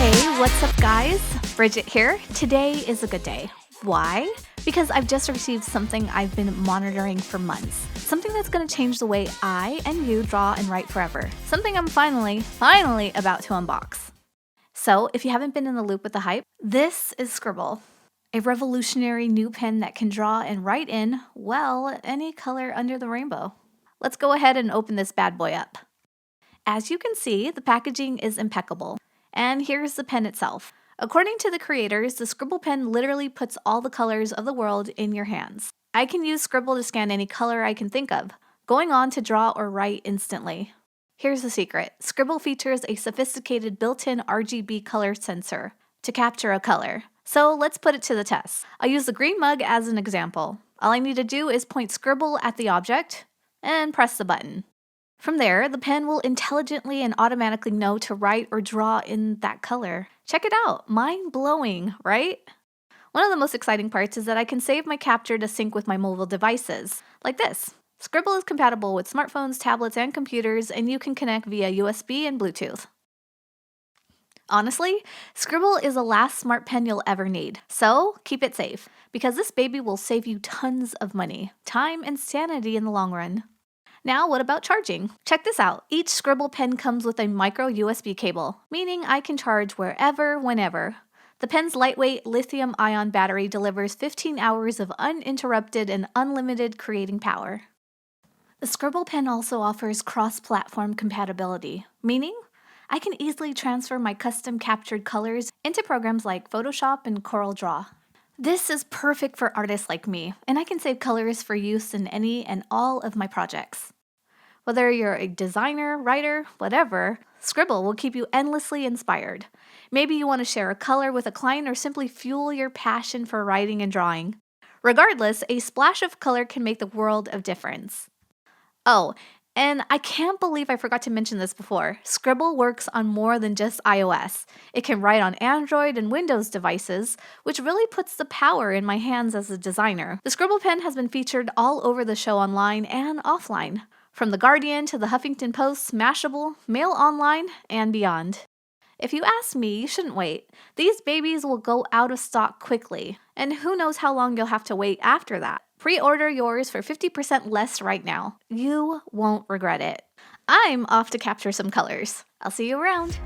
Hey, what's up guys? Bridget here. Today is a good day. Why? Because I've just received something I've been monitoring for months. Something that's going to change the way I and you draw and write forever. Something I'm finally about to unbox. So, if you haven't been in the loop with the hype, this is Scribble. A revolutionary new pen that can draw and write in, well, any color under the rainbow. Let's go ahead and open this bad boy up. As you can see, the packaging is impeccable. And here's the pen itself. According to the creators, the Scribble Pen literally puts all the colors of the world in your hands. I can use Scribble to scan any color I can think of, going on to draw or write instantly. Here's the secret. Scribble features a sophisticated built-in RGB color sensor to capture a color. So let's put it to the test. I'll use the green mug as an example. All I need to do is point Scribble at the object and press the button. From there, the pen will intelligently and automatically know to write or draw in that color. Check it out. Mind-blowing, right? One of the most exciting parts is that I can save my capture to sync with my mobile devices, like this. Scribble is compatible with smartphones, tablets, and computers, and you can connect via USB and Bluetooth. Honestly, Scribble is the last smart pen you'll ever need, so keep it safe, because this baby will save you tons of money, time, and sanity in the long run. Now, what about charging? Check this out. Each Scribble pen comes with a micro USB cable, meaning I can charge wherever, whenever. The pen's lightweight lithium-ion battery delivers 15 hours of uninterrupted and unlimited creating power. The Scribble Pen also offers cross-platform compatibility, meaning I can easily transfer my custom captured colors into programs like Photoshop and CorelDRAW. This is perfect for artists like me, and I can save colors for use in any and all of my projects. Whether you're a designer, writer, whatever, Scribble will keep you endlessly inspired. Maybe you want to share a color with a client or simply fuel your passion for writing and drawing. Regardless, a splash of color can make the world of difference. Oh, and I can't believe I forgot to mention this before. Scribble works on more than just iOS. It can write on Android and Windows devices, which really puts the power in my hands as a designer. The Scribble Pen has been featured all over the show online and offline, from The Guardian to the Huffington Post, Mashable, Mail Online, and beyond. If you ask me, you shouldn't wait. These babies will go out of stock quickly, and who knows how long you'll have to wait after that. Pre-order yours for 50% less right now. You won't regret it. I'm off to capture some colors. I'll see you around.